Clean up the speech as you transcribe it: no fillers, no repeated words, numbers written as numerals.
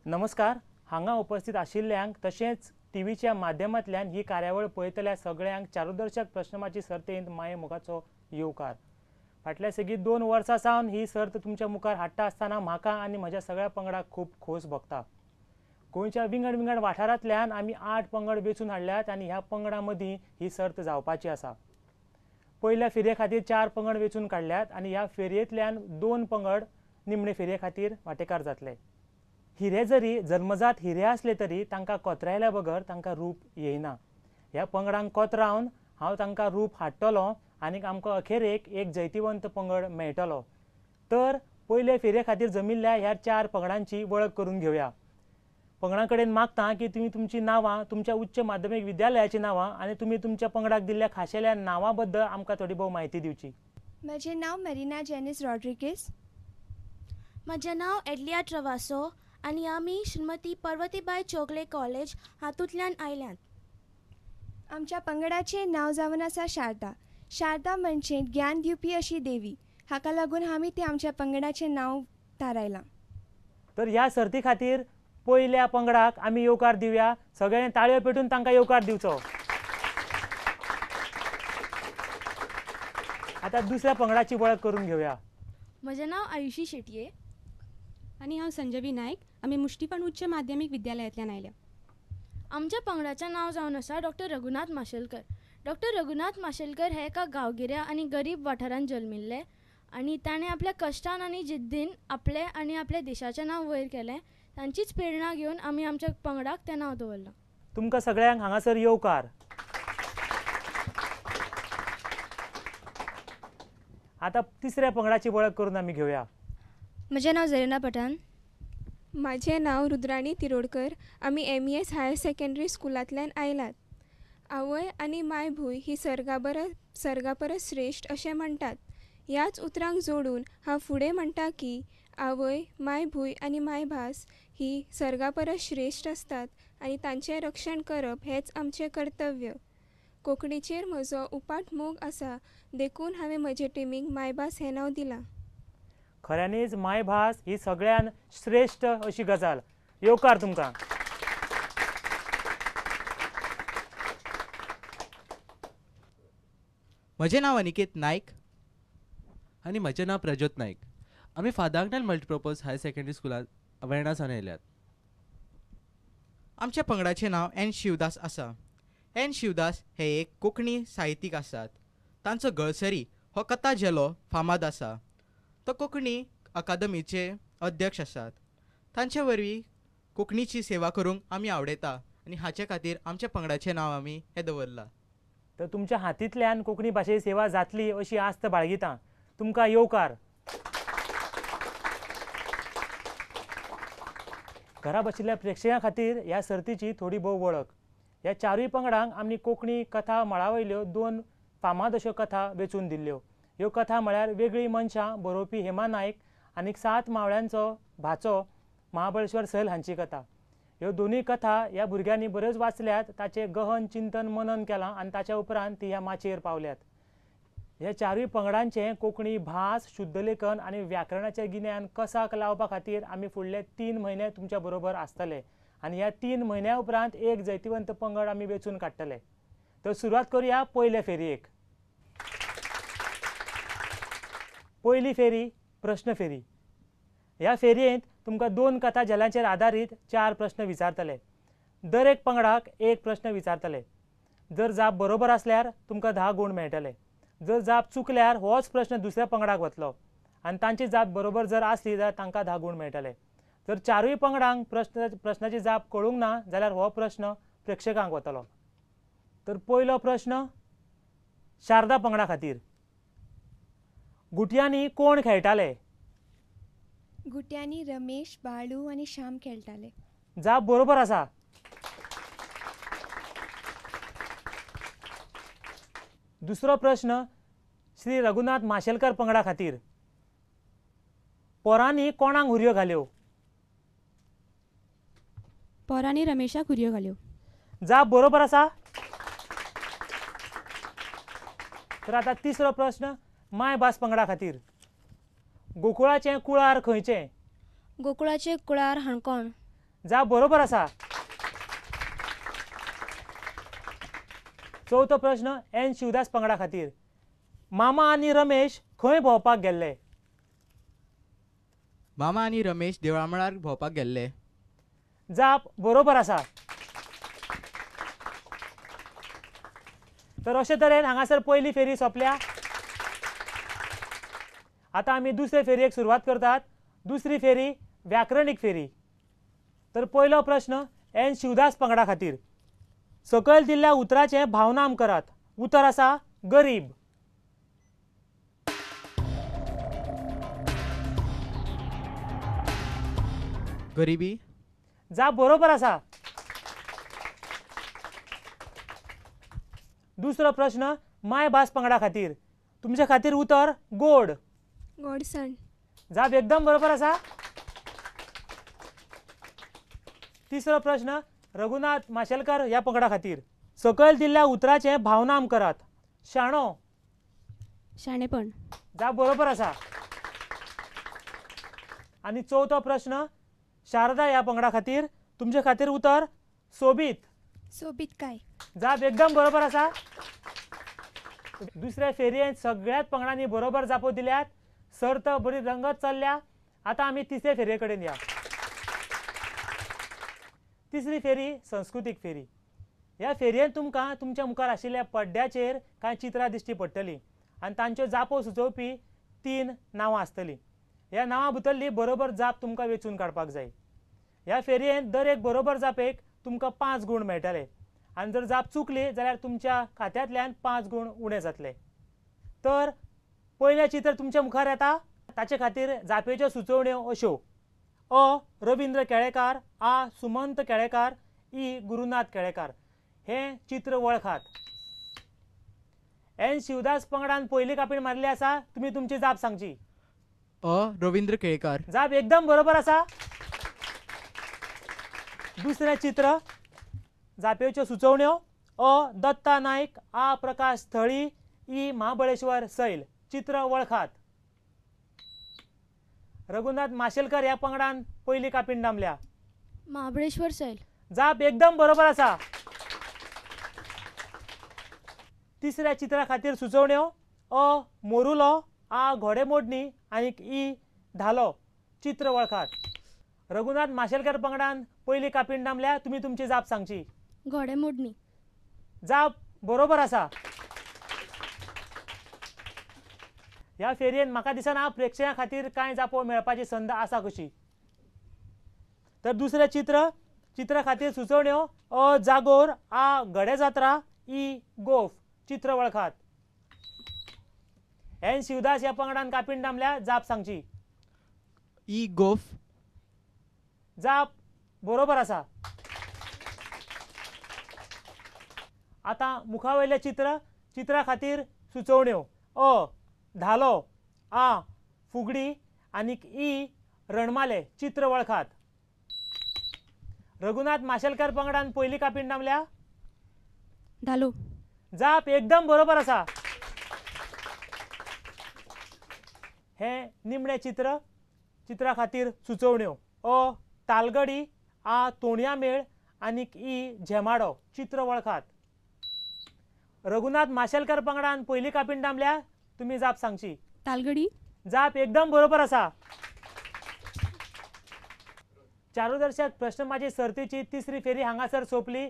नमस्कार. हांगा उपस्थित आशिल्ल्यांक तशेंच टीव्हीच्या माध्यमांतल्यान ही कार्यावळ पळयतल्या सगळ्यांक चारूदर्शक प्रश्नमाची सर्तेंत माये मुखाचो येवकार. फाटल्या सेगीत 2 वर्सां सावन ही सर्त तुमच्या मुखार हाडटा आसतना म्हाका आनी म्हज्या सगळ्या पंगडाक खूब खोस भोगता. गोंयच्या विंगड विंगड वाठारांतल्यान आमी 8 पंगड वेंचून हाडल्यात आनी ह्या पंगडां मदीं ही सर्त जावपाची आसा. पयल्या फेरये खातीर 4 पंगड वेंचून काडल्यात आनी ह्या फेरयेंतल्यान 2 पंगड निमणे फेरये खातीर वांटेकार जातले. हिरे जरी जल्मजात हिरे असले तरी तांकां कोतरायल्या बगर तांकां रूप येयना. ह्या पंगडांक कोतरावन हांव तांकां रूप हाडटलों आनी आमकां अखेरेक एक जैतिवंत पंगड मेळटलो. तर पयले फेरये खातीर जमिल्ल्या ह्या 4 पंगडांची वळख करून घेवया. पंगडां कडेन मागता की तुमी तुमची नांवां, तुमच्या उच्च माध्यमीक विद्यालयाची नांवां आनी तुमी तुमच्या पंगडाक दिल्ल्या खाशेल्या नांवां बद्दल आमकां थोडी भोव म्हायती दिवची. म्हजें नांव मरिना जेनिस रॉड्रिगीस. म्हजें नांव एडलिया ट्रवासो आनी आमी श्रीमती पर्वतीबाई चोगले कॉलेज हातूंतल्यान आयल्यात. आमच्या पंगडाचें नांव जावन आसा शारदा. शारदा म्हणजे ज्ञान दिवपी अशी देवी. हाका लागून आमी ती आमच्या पंगडाचें नांव थारायलां. तर ह्या सर्ती खातीर पयल्या पंगडाक आमी येवकार दिवया. सगळ्यांनी ताळयो पेटून तांकां येवकार दिवचो. आता दुसऱ्या पंगडाची वळख करून घेवया. म्हजें नांव आयुशी शेटये आनी हांव संजवी नायक. आमी मुष्टिपण उच्च माध्यमीक विद्यालयांतल्यान आयल्या. आमच्या पंगडाचें नांव जावन आसा डॉक्टर रघुनाथ माशेलकर. डॉक्टर रघुनाथ माशेलकर हे एका गांवगिऱ्या आनी गरीब वाठारांत जल्मिल्ले आनी ताणें आपल्या कश्टान आनी जिद्दीन आपले आनी आपल्या देशाचें नांव वयर केलें. तांचीच प्रेरणा घेवन आमी आमच्या पंगडाक तें नांव दवरलां. तुमकां सगळ्यांक हांगासर येवकार. आता तिसऱ्या पंगडाची वळख करून आमी घेवया. म्हजें नांव झरीना पठाण. म्हजें नांव रुद्राणी तिरोडकर. आमी MES हायर सेकंडरी स्कुलांतल्यान आयल्यात. आवय आनी मायभूंय ही सर्गा परस श्रेश्ठ अशें म्हणटात. ह्याच उतरांक जोडून हांव फुडें म्हणटा की आवय, मायभूंय आनी मायभास ही सर्गा परस श्रेश्ठ आसतात आनी तांचें रक्षण करप हेंच आमचें कर्तव्य. कोंकणीचेर म्हजो उपाट मोग आसा देखून हांवें म्हजे टिमीक मायभास हें नांव दिलां. खऱ्यांनीच मायभास ही सगळ्यान श्रेश्ठ अशी गजाल. येवकार तुमकां. म्हजें नांव अनिकेत नायक आनी म्हजें नांव प्रज्योत नायक. आमी फादांगणाल मल्टीपर्पज हायर सेकंडरी स्कुलांत वेर्णासान आयल्यात. आमच्या पंगडाचें नांव एन शिवदास आसा. एन शिवदास हे एक कोंकणी साहित्यीक आसात. तांचो गळसरी हो कथा जेलो फामाद आसा. तो कोंकणी अकादमीचे अध्यक्ष आसात. तांचे वरवीं कोंकणीची सेवा करूंक आमी आवडयता आनी हाचे खातीर आमच्या पंगडाचें नांव आमी हें दवरलां. तर तुमच्या हातींतल्यान कोंकणी भाशेची सेवा जातली अशी आस्त बाळगितां. तुमकां येवकार. घरा बशिल्ल्या प्रेक्षकां खातीर ह्या सर्तीची थोडी भोव वळख. ह्या 4 पंगडांक आमी कोंकणी कथा मळावयल्यो 2 फामाद अश्यो कथा वेंचून दिल्ल्यो. ह्यो कथा म्हळ्यार वेगळीं मनशां बरोवपी हेमा नायक आनी 7 मावळ्यांचो भाचो महाबळेश्वर सहल हांची कथा. ह्यो दोनूय कथा ह्या भुरग्यांनी बऱ्योच वाचल्यात. ताचें गहन चिंतन मनन केलां आनी ताच्या उपरांत ती ह्या माचयेर पावल्यात. ह्या 4 पंगडांचें कोंकणी भास, शुद्धलेखन आनी व्याकरणाचें गिन्यान कसाक लावपा खातीर आमी फुडले 3 म्हयने तुमच्या बरोबर आसतले आनी ह्या 3 म्हयन्या उपरांत एक जैतिवंत पंगड आमी वेंचून काडटले. तर सुरवात करुया पयले फेरयेक. पयली फेरी प्रश्न फेरी. ह्या फेरयेंत तुमकां 2 कथा जल्यांचेर आदारीत 4 प्रश्न विचारतले. दर एक पंगडाक एक प्रश्न विचारतले. जर जाप बरोबर आसल्यार तुमकां 10 गुण मेळटले. जर जाप चुकल्यार होच प्रश्न दुसऱ्या पंगडाक वतलो आनी तांची जाप बरोबर जर आसली जाल्यार तांकां 10 गुण मेळटले. जर 4 पंगडांक प्रश्नाची जाप कळूंक ना जाल्यार हो प्रश्न प्रेक्षकांक वतलो. तर पयलो प्रश्न शारदा पंगडा खातीर. गुटयांनी कोण खेळटाले? गुट्यांनी रमेश, बाळू आनी श्याम खेळटाले. जाप बरोबर आसा. दुसरो प्रश्न श्री रघुनाथ माशेलकर पंगडा खातीर. पोरांनी कोणाक हुरयो घाल्यो? पोरांनी रमेशाक हुरयो घाल्यो. जाप बरोबर आसा. तर आता तिसरो प्रश्न मायभास पंगडा खातीर. गोकुळाचें कुळार खंयचें? गोकुळाचें कुळार हाणकोण. जाप बरोबर आसा. चवथो प्रश्न एन शिवदास पंगडा खातीर. मामा आनी रमेश खंय भोंवपाक गेल्ले? मामा आनी रमेश देवळा मळार भोंवपाक गेल्ले. जाप बरोबर आसा. तर अशे तरेन हांगासर पयली फेरी सोंपल्या. आतां आमी दुसरे फेरयेक सुरवात करतात. दुसरी फेरी व्याकरणीक फेरी. तर पयलो प्रश्न एन शिवदास पंगडा खातीर. सकयल दिल्ल्या उतराचे भावनाम करात. उतर आसा गरीब. गरिबी. जाप बरोबर आसा. दुसरो प्रश्न माय भास पंगडा खातीर. तुमचे खातीर उतर गोड. गोडसण. जाप एकदम बरोबर आसा. तिसरो प्रश्न रघुनाथ माशेलकर ह्या पंगडा खातीर. सकयल दिल्ल्या उतराचे भावनाम करात. शाणो. शाणेपण. जाप बरोबर आसा. आणि चवथो प्रश्न शारदा ह्या पंगडा खातीर. तुमचे खातीर उतर सोबीत. सोबीत काय. जाप एकदम बरोबर आसा. दुसऱ्या फेरयेंत सगळ्याच पंगडांनी बरोबर जापो दिल्यात. सर्त बरी रंगत चल्ल्या. आता आमी तिसरे फेरये कडेन या. तिसरी फेरी संस्कृतीक फेरी. ह्या फेरयेंत तुमकां तुमच्या मुखार आशिल्ल्या पड्ड्याचेर कांय चित्रां दिश्टी पडटलीं आनी तांच्यो जापो सुचोवपी 3 नांवां आसतलीं. ह्या नांवां भितरली बरोबर जाप तुमकां वेंचून काडपाक जाय. ह्या फेरयेंत दर एक बरोबर जापेक तुमकां 5 गूण मेळटले आनी जर जाप चुकली जाल्यार तुमच्या खात्यांतल्यान 5 गूण उणे जातले. तर पयलें चित्र तुमच्या मुखार येता. ताचे खातीर जापेच्यो सुचोवण्यो अश्यो. अ रविंद्र केळेकार. आ सुमंत केळेकार. इ गुरुनाथ केळेकार. हे चित्र वळखात. एन शिवदास पंगडान पयली कापीण मारली आसा. तुमी तुमची जाप सांगची. अ रविंद्र केळेकार. जाप एकदम बरोबर आसा. दुसरें चित्र जापेच्यो सुचोवण्यो. अ दत्ता नायक. आ प्रकाश स्थळी. इ महाबळेश्वर सैल. चित्र वळखात. रघुनाथ माशेलकर ह्या पंगडान पयली कापीण नामल्या. महाबळेश्वर सैल. जाप एकदम बरोबर आसा. तिसऱ्या चित्रा खातीर सुचोवण्यो. अ मोरुलो. आ घोडेमोडणी आनी इ धालो. चित्र वळखात. रघुनाथ माशेलकर पंगडान पयली कापीण नामल्या. तुमी तुमची जाप सांगची. घोडेमोडणी. जाप बरोबर आसा. ह्या फेरयेंत म्हाका दिसना प्रेक्षकां खातीर कांय जापो मेळपाची संद आसा कशी. तर दुसरें चित्रा खातीर सुचोवण्यो. अ जागोर. आ गडे जात्रा. इ गोफ. चित्र वळखात. एन शिवदास ह्या पंगडान कापीण नामल्या. जाप सांगची. इ गोफ. जाप बरोबर आसा. आता मुखावयले चित्रा खातीर सुचोवण्यो. अ धालो. आ फुगडी आनीक इ रणमाले. चित्र वळखात. रघुनाथ माशेलकर पंगडान पयली कापीण नामल्या. धालो. जाप एकदम बरोबर आसा. हे निमणे चित्रा खातीर सुचोवण्यो. अ तालगडी. आ तोणया मेळ आनीक इ झेमाडो. चित्र वळखात. रघुनाथ माशेलकर पंगडान पयली कापीण नामल्या. तुमी जाप सांगची. तालगडी. जाप एकदम बरोबर आसा. चारूदर्शक प्रश्नमाची सर्तीची तिसरी फेरी हांगासर सोंपली.